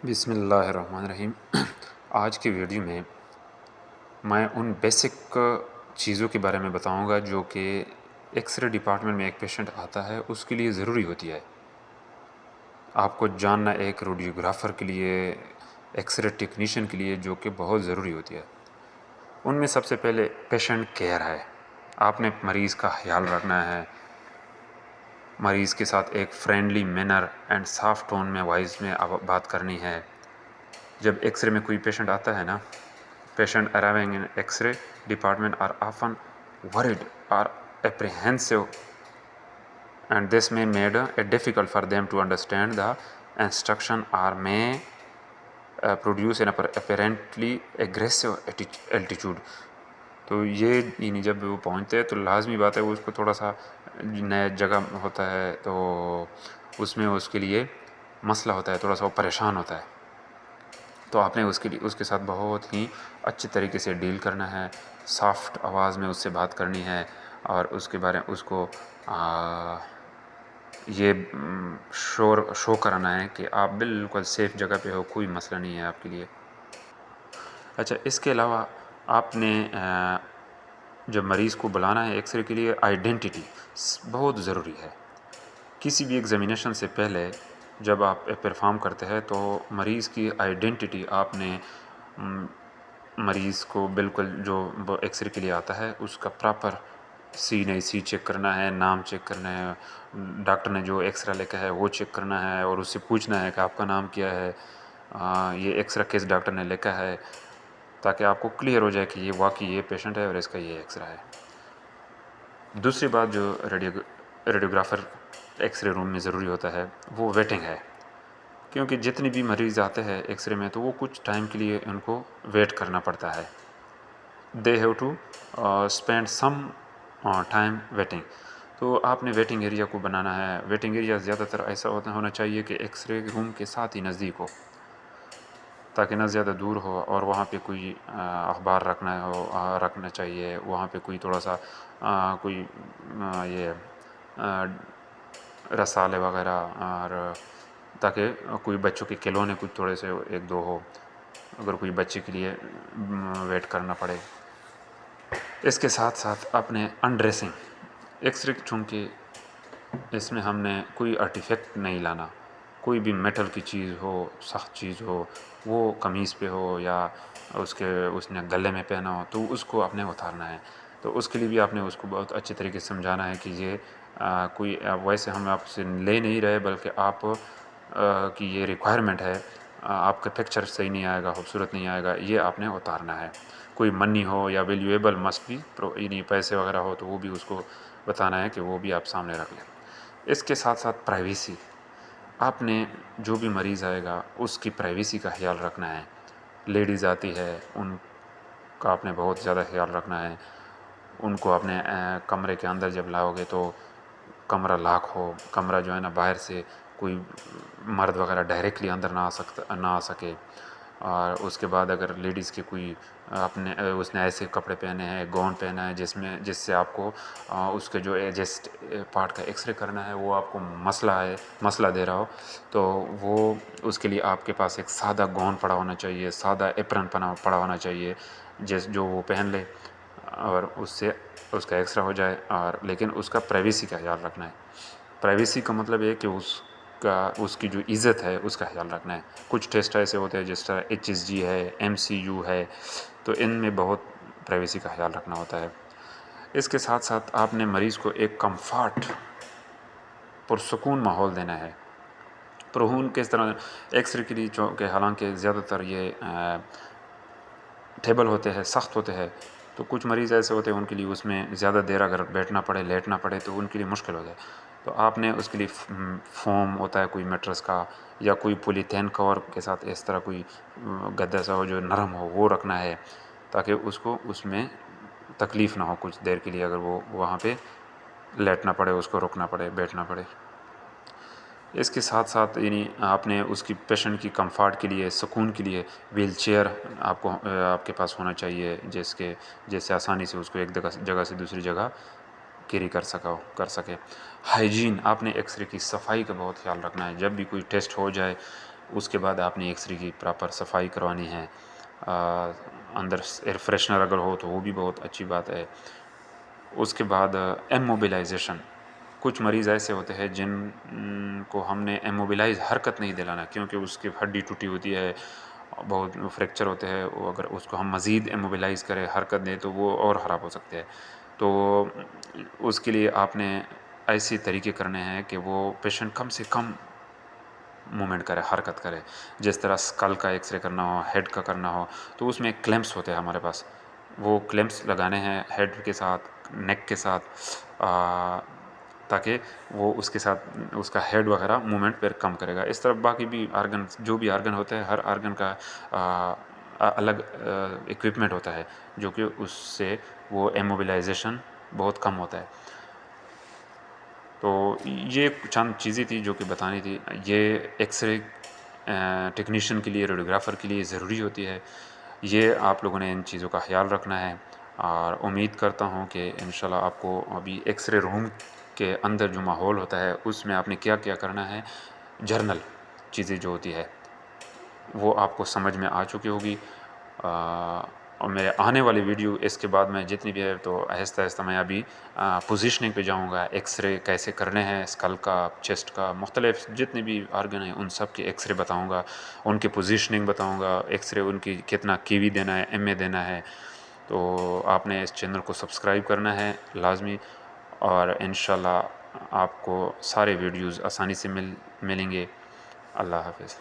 بسم اللہ الرحمن الرحیم۔ آج کی ویڈیو میں ان بیسک چیزوں کے بارے میں بتاؤں گا جو کہ ایکس رے ڈپارٹمنٹ میں ایک پیشنٹ آتا ہے اس کے لیے ضروری ہوتی ہے آپ کو جاننا، ایک ریڈیوگرافر کے لیے، ایکس رے ٹیکنیشین کے لیے، جو کہ بہت ضروری ہوتی ہے۔ ان میں سب سے پہلے پیشنٹ کیئر ہے۔ آپ نے مریض کا خیال رکھنا ہے، مریض کے ساتھ ایک friendly manner and soft tone میں وائس میں بات کرنی ہے۔ جب ایکس رے میں کوئی پیشنٹ آتا ہے نا، patient arriving in X ray department are often worried اور apprehensive and this may made it difficult for them to understand the instruction or may produce an apparently aggressive attitude۔ تو یہ جب وہ پہنچتے ہیں تو لازمی بات ہے اس کو تھوڑا سا نیا جگہ ہوتا ہے تو اس میں اس کے لیے مسئلہ ہوتا ہے، تھوڑا سا وہ پریشان ہوتا ہے، تو آپ نے اس کے ساتھ بہت ہی اچھے طریقے سے ڈیل کرنا ہے، سافٹ آواز میں اس سے بات کرنی ہے اور اس کے بارے میں اس کو یہ شو کرانا ہے کہ آپ بالکل سیف جگہ پہ ہو، کوئی مسئلہ نہیں ہے آپ کے لیے۔ اچھا، اس کے علاوہ آپ نے جب مریض کو بلانا ہے ایکس رے کے لیے، آئیڈینٹی بہت ضروری ہے۔ کسی بھی ایگزامینیشن سے پہلے جب آپ پرفارم کرتے ہیں تو مریض کی آئیڈینٹی آپ نے مریض کو بالکل جو ایکس رے کے لیے آتا ہے اس کا پراپر سی چیک کرنا ہے، نام چیک کرنا ہے، ڈاکٹر نے جو ایکس رے لکھا ہے وہ چیک کرنا ہے اور اس سے پوچھنا ہے کہ آپ کا نام کیا ہے، یہ ایکس رے کس ڈاکٹر نے لکھا ہے، تاکہ آپ کو کلیئر ہو جائے کہ یہ واقعی یہ پیشنٹ ہے اور اس کا یہ ایکس رے ہے۔ دوسری بات جو ریڈیوگرافر ایکس رے روم میں ضروری ہوتا ہے وہ ویٹنگ ہے، کیونکہ جتنے بھی مریض آتے ہیں ایکس رے میں تو وہ کچھ ٹائم کے لیے ان کو ویٹ کرنا پڑتا ہے۔ They have to spend some time waiting. تو آپ نے ویٹنگ ایریا کو بنانا ہے۔ ویٹنگ ایریا زیادہ تر ایسا ہونا چاہیے کہ ایکس رے روم کے ساتھ ہی نزدیک ہو، تاکہ نہ زیادہ دور ہو، اور وہاں پہ کوئی اخبار رکھنا چاہیے، وہاں پہ کوئی تھوڑا سا کوئی یہ رسالے وغیرہ، اور تاکہ کوئی بچوں کے کھلونے کچھ تھوڑے سے ایک دو ہو اگر کوئی بچے کے لیے ویٹ کرنا پڑے۔ اس کے ساتھ ساتھ اپنے انڈریسنگ ایکس رے، چونکہ اس میں ہم نے کوئی آرٹیفیکٹ نہیں لانا، کوئی بھی میٹل کی چیز ہو، سخت چیز ہو، وہ قمیص پہ ہو یا اس نے گلے میں پہنا ہو تو اس کو آپ نے اتارنا ہے۔ تو اس کے لیے بھی آپ نے اس کو بہت اچھے طریقے سے سمجھانا ہے کہ یہ کوئی ویسے ہم آپ سے لے نہیں رہے، بلکہ آپ کی یہ ریکوائرمنٹ ہے، آپ کا پکچر صحیح نہیں آئے گا، خوبصورت نہیں آئے گا، یہ آپ نے اتارنا ہے۔ کوئی منی ہو یا ویلیویبل مسٹ بھی، یعنی پیسے وغیرہ ہو تو وہ بھی اس کو بتانا ہے کہ وہ بھی آپ سامنے رکھ لیں۔ اس کے ساتھ ساتھ پرائیویسی، آپ نے جو بھی مریض آئے گا اس کی پرائیویسی کا خیال رکھنا ہے۔ لیڈیز آتی ہے ان کا آپ نے بہت زیادہ خیال رکھنا ہے۔ ان کو اپنے کمرے کے اندر جب لاؤ گے تو کمرہ لاک ہو، کمرہ جو ہے نا باہر سے کوئی مرد وغیرہ ڈائریکٹلی اندر نہ آ سکے۔ اور اس کے بعد اگر لیڈیز کے کوئی اس نے ایسے کپڑے پہنے ہیں، گاؤن پہنا ہے جس سے آپ کو اس کے جو ایجسٹ پارٹ کا ایکس رے کرنا ہے وہ آپ کو مسئلہ دے رہا ہو، تو وہ اس کے لیے آپ کے پاس ایک سادہ گاؤن پڑا ہونا چاہیے، سادہ ایپرن پڑا ہونا چاہیے جو وہ پہن لے اور اس سے اس کا ایکس رے ہو جائے۔ اور لیکن اس کا پرائیویسی کا خیال رکھنا ہے۔ پرائیویسی کا مطلب یہ کہ اس کی جو عزت ہے اس کا خیال رکھنا ہے۔ کچھ ٹیسٹ ایسے ہوتے ہیں جس طرح HSG ہے، MCU ہے، تو ان میں بہت پرائیویسی کا خیال رکھنا ہوتا ہے۔ اس کے ساتھ ساتھ آپ نے مریض کو ایک کمفرٹ، پرسکون ماحول دینا ہے۔ پرسکون کس طرح؟ ایکس رے کے لیے چونکہ حالانکہ زیادہ تر یہ ٹیبل ہوتے ہیں، سخت ہوتے ہیں، تو کچھ مریض ایسے ہوتے ہیں ان کے لیے اس میں زیادہ دیر اگر بیٹھنا پڑے، لیٹنا پڑے تو ان کے لیے مشکل ہو جائے۔ تو آپ نے اس کے لیے فوم ہوتا ہے کوئی میٹرس کا، یا کوئی پولیتھین کور کے ساتھ اس طرح کوئی گدا سا ہو جو نرم ہو، وہ رکھنا ہے، تاکہ اس کو اس میں تکلیف نہ ہو کچھ دیر کے لیے اگر وہ وہاں پہ لیٹنا پڑے، اس کو رکنا پڑے، بیٹھنا پڑے۔ اس کے ساتھ ساتھ یعنی آپ نے اس کی پیشنٹ کی کمفرٹ کے لیے، سکون کے لیے ویل چیئر آپ کے پاس ہونا چاہیے، جس سے آسانی سے اس کو ایک جگہ سے دوسری جگہ کیری کر سکے۔ ہائیجین، آپ نے ایکس رے کی صفائی کا بہت خیال رکھنا ہے۔ جب بھی کوئی ٹیسٹ ہو جائے اس کے بعد آپ نے ایکس رے کی پراپر صفائی کروانی ہے، اندر ایئر فریشنر اگر ہو تو وہ بھی بہت اچھی بات ہے۔ اس کے بعد ایموبلائزیشن، کچھ مریض ایسے ہوتے ہیں جن کو ہم نے ایموبلائز حرکت نہیں دلانا، کیونکہ اس کی ہڈی ٹوٹی ہوتی ہے، بہت فریکچر ہوتے ہیں، وہ اگر اس کو ہم مزید ایموبلائز کریں، حرکت دیں تو وہ اور خراب ہو سکتے ہیں۔ تو اس کے لیے آپ نے ایسی طریقے کرنے ہیں کہ وہ پیشنٹ کم سے کم مومنٹ کرے، حرکت کرے۔ جس طرح اسکل کا ایکس رے کرنا ہو، ہیڈ کا کرنا ہو، تو اس میں کلیمپس ہوتے ہیں ہمارے پاس، وہ کلیمپس لگانے ہیں ہیڈ کے ساتھ، نیک کے ساتھ، تاکہ وہ اس کے ساتھ اس کا ہیڈ وغیرہ مومنٹ پھر کم کرے گا۔ اس طرح باقی بھی آرگن، جو بھی آرگن ہوتے ہیں، ہر آرگن کا الگ اکوپمنٹ ہوتا ہے، جو کہ اس سے وہ ایموبلائزیشن بہت کم ہوتا ہے۔ تو یہ چند چیزیں تھی جو کہ بتانی تھی۔ یہ ایکس رے ٹیکنیشین کے لیے، ریڈیوگرافر کے لیے ضروری ہوتی ہے۔ یہ آپ لوگوں نے ان چیزوں کا خیال رکھنا ہے، اور امید کرتا ہوں کہ انشاءاللہ آپ کو ابھی ایکس رے روم کے اندر جو ماحول ہوتا ہے اس میں آپ نے کیا کیا کرنا ہے، جرنل چیزیں جو ہوتی ہے وہ آپ کو سمجھ میں آ چکی ہوگی۔ اور میرے آنے والی ویڈیو اس کے بعد میں جتنی بھی ہے تو آہستہ آہستہ میں ابھی پوزیشننگ پہ جاؤں گا، ایکس رے کیسے کرنے ہیں، اسکل کا، چیسٹ کا، مختلف جتنے بھی آرگن ہیں ان سب کے ایکس رے بتاؤں گا، ان کی پوزیشننگ بتاؤں گا، ایکس رے ان کی کتنا کی وی دینا ہے، ایم اے دینا ہے۔ تو آپ نے اس چینل کو سبسکرائب کرنا ہے لازمی، اور انشاءاللہ آپ کو سارے ویڈیوز آسانی سے ملیں گے۔ اللہ حافظ۔